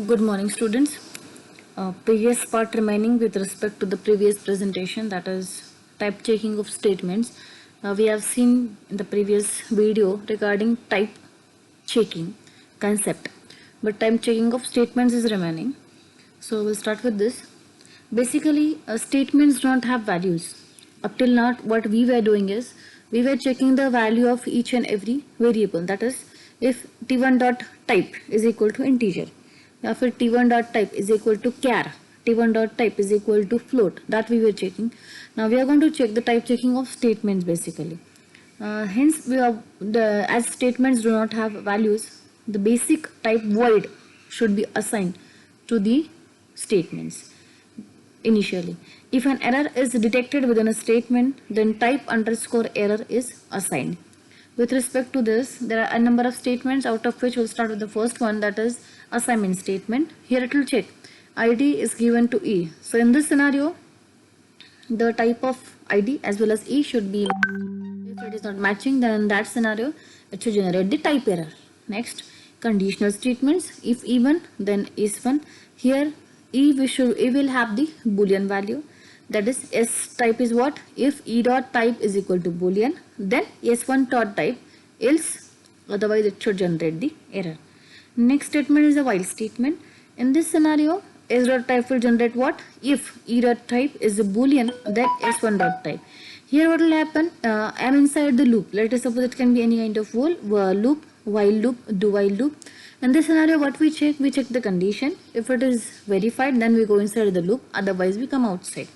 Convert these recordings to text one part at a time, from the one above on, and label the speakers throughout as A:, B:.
A: Good morning, students. Previous part remaining with respect to the previous presentation, that is type checking of statements. We have seen in the previous video regarding type checking concept, but type checking of statements is remaining. So we'll start with this. Basically, statements don't have values. Up till now, what we were doing is we were checking the value of each and every variable. That is, if t1 dot type is equal to integer, या फिर t1 dot type is equal to char, t1 dot type is equal to float, that we were checking. Now we are going to check the type checking of statements basically. Hence, as statements do not have values, the basic type void should be assigned to the statements initially. If an error is detected within a statement, then type underscore error is assigned. With respect to this, there are a number of statements, out of which we'll start with the first one, that is assignment statement. Here it will check id is given to e. So in this scenario, the type of id as well as e should be. If it is not matching, then in that scenario it should generate the type error. Next, conditional statements. If e1, then is1. Here e will have the boolean value, that is s type is what? If e dot type is equal to boolean, then s1 dot type, else otherwise it should generate the error. Next statement is a while statement. In this scenario, s dot type will generate what? If e dot type is a boolean, then s1 dot type. Here what will happen? I am inside the loop. Let us suppose it can be any kind of loop, while loop, do while loop. In this scenario, what we check? We check the condition. If it is verified, then we go inside the loop. Otherwise, we come outside.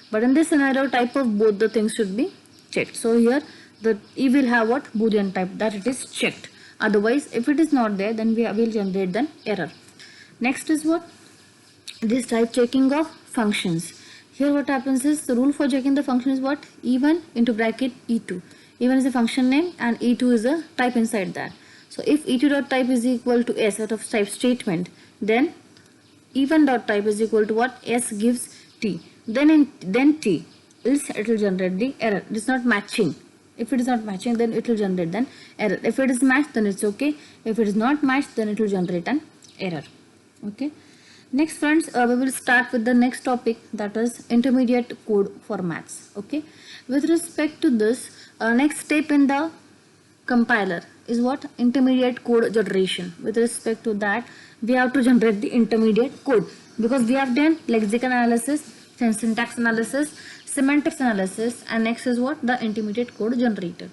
A: But in this scenario, type of both the things should be checked. So here, the e will have what? Boolean type, that it is checked. Otherwise, if it is not there, then we will generate an error. Next is what? This type checking of functions. Here what happens is, the rule for checking the function is what? E1 into bracket E2. E1 is a function name and E2 is a type inside that. So if E2 dot type is equal to S out of type statement, then E1 dot type is equal to what? S gives T. Then T. Else it will generate the error. It is not matching. If it is not matching, then it will generate an error. If it is matched, then it's okay. If it is not matched, then it will generate an error. Okay. Next, friends, we will start with the next topic, that is intermediate code formats. Okay. With respect to this, next step in the compiler is what? Intermediate code generation. With respect to that, we have to generate the intermediate code, because we have done lexical analysis, syntax analysis, semantics analysis, and next is what? The intermediate code generator.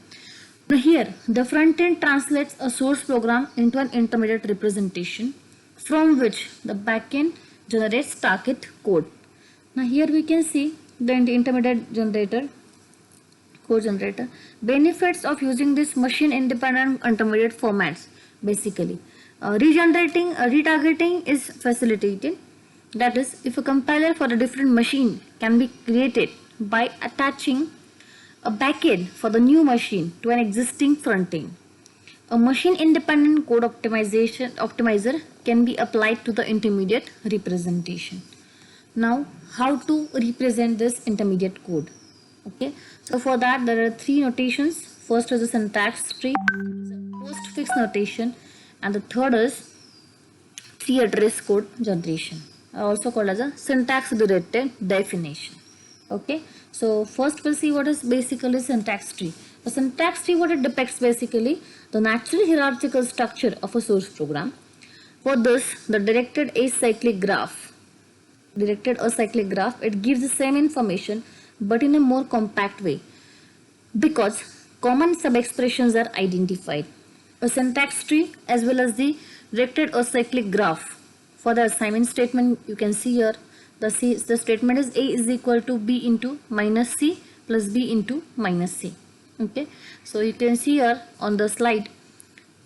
A: Now here, the front end translates a source program into an intermediate representation, from which the backend generates target code. Now here we can see the intermediate generator, code generator. Benefits of using this machine independent intermediate formats. Basically, retargeting is facilitated. That is, if a compiler for a different machine can be created by attaching a backend for the new machine to an existing front end. A machine-independent code optimizer can be applied to the intermediate representation. Now, how to represent this intermediate code? Okay, so for that there are three notations. First is a syntax tree, postfix notation, and the third is tree address code generation, also called as a syntax-directed definition. Okay, so first we'll see what is basically syntax tree. A syntax tree, what it depicts basically the natural hierarchical structure of a source program. For this, the directed acyclic graph, it gives the same information but in a more compact way, because common sub-expressions are identified. A syntax tree as well as the directed acyclic graph. For the assignment statement, you can see here the statement is A is equal to B into minus C plus B into minus C. Okay, so you can see here on the slide.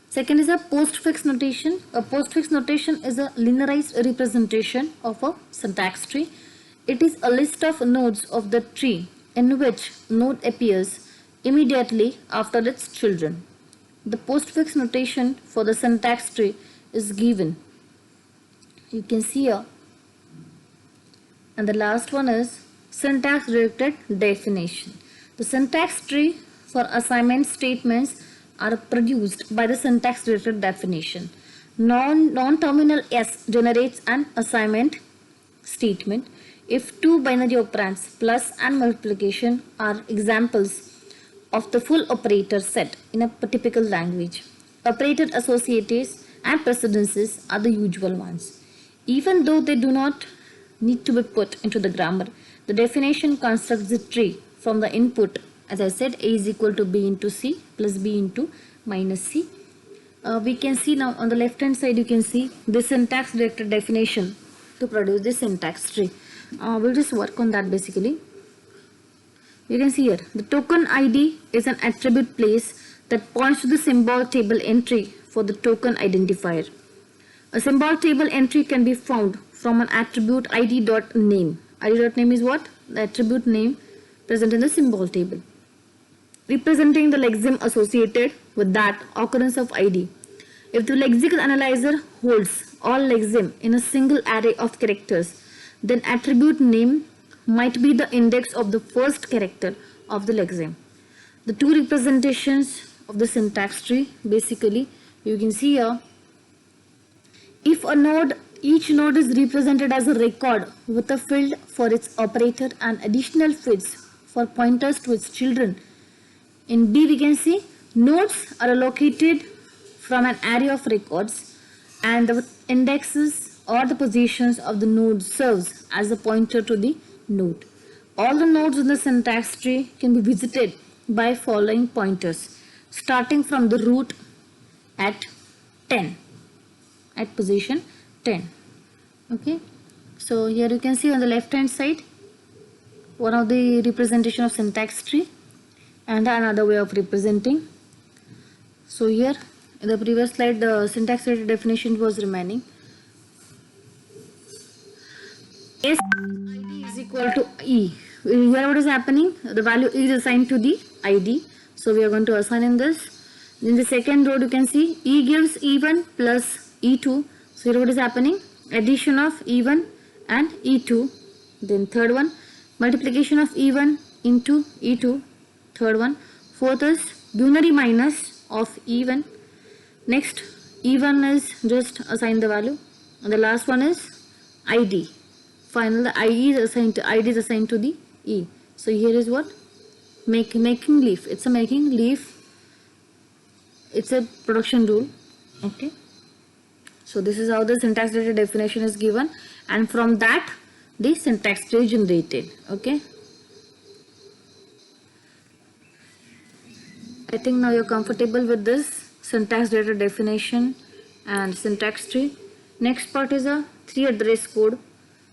A: Second is a postfix notation. A postfix notation is a linearized representation of a syntax tree. It is a list of nodes of the tree in which node appears immediately after its children. The postfix notation for the syntax tree is given. You can see here. And the last one is syntax directed definition. The syntax tree for assignment statements are produced by the syntax directed definition. Non-terminal S generates an assignment statement if two binary operands plus and multiplication are examples of the full operator set in a typical language. Operator associates and precedences are the usual ones. Even though they do not need to be put into the grammar, the definition constructs the tree from the input. As I said, A is equal to B into C plus B into minus C. We can see now on the left hand side, you can see the syntax directed definition to produce this syntax tree. We'll just work on that basically. You can see here the token ID is an attribute place that points to the symbol table entry for the token identifier. A symbol table entry can be found from an attribute id.name. id.name is what? The attribute name present in the symbol table, representing the lexeme associated with that occurrence of ID. If the lexical analyzer holds all lexeme in a single array of characters, then attribute name might be the index of the first character of the lexeme. The two representations of the syntax tree, basically, you can see here, if a node, each node is represented as a record with a field for its operator and additional fields for pointers to its children. In B, we can see nodes are allocated from an array of records, and the indexes or the positions of the node serves as a pointer to the node. All the nodes in the syntax tree can be visited by following pointers, starting from the root at 10, at position 10. Okay, so here you can see on the left hand side one of the representation of syntax tree and another way of representing. So here in the previous slide the syntax tree definition was remaining. S ID is equal to E. Here what is happening? The value is assigned to the ID. So we are going to assign in this. In the second row you can see E gives E1 plus E2. So here what is happening? Addition of E1 and E2. Then third one, multiplication of E1 into E2. Third one. Fourth is unary minus of E1. Next, E1 is just assign the value. And the last one is ID. Finally, the ID is assigned to the E. So here is what? Making leaf. It's a making leaf. It's a production rule. Okay. So this is how the syntax data definition is given, and from that the syntax tree is generated. Okay. I think now you're comfortable with this syntax data definition and syntax tree. Next part is a 3 address code.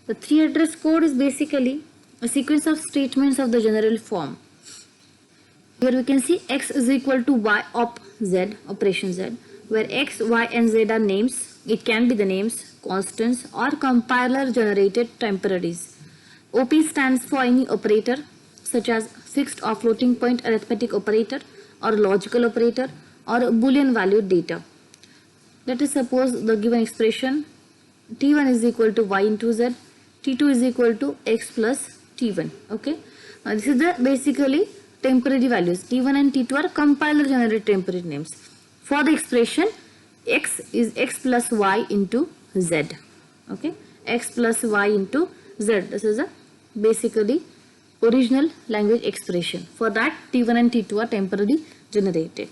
A: The 3 address code is basically a sequence of statements of the general form. Here we can see x is equal to y op z, operation z, where x, y and z are names. It can be the names, constants or compiler generated temporaries. OP stands for any operator such as fixed or floating point arithmetic operator or logical operator or boolean valued data. Let us suppose the given expression t1 is equal to y into z, t2 is equal to x plus t1. Okay. Now this is the basically temporary values. t1 and t2 are compiler generated temporary names. For the expression x is x plus y into z. Okay, x plus y into z. This is a basically original language expression. For that t1 and t2 are temporarily generated.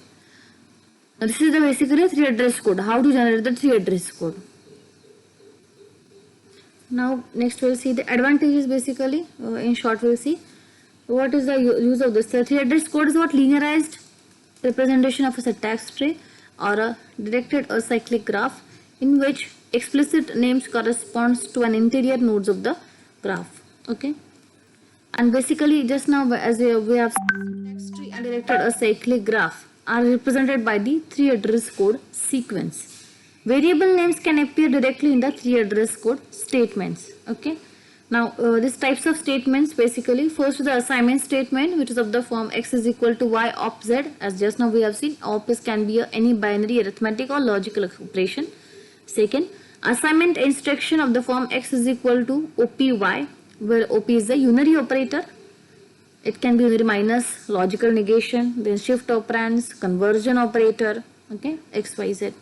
A: Now this is the basically 3 address code. How to generate the 3 address code? Now next we'll see the advantages. Basically in short we'll see what is the use of this. The 3 address code is what? Linearized representation of a syntax tree or a directed acyclic graph in which explicit names corresponds to an interior nodes of the graph. Okay, and basically just now as we have syntax tree and directed acyclic graph are represented by the 3 address code sequence. Variable names can appear directly in the 3 address code statements. Okay. Now these types of statements basically, first the assignment statement, which is of the form x is equal to y op z, as just now we have seen. Op is can be any binary arithmetic or logical operation. Second, assignment instruction of the form x is equal to opy, where op is the unary operator. It can be unary minus, logical negation, then shift operands, conversion operator. Okay, x, y, z.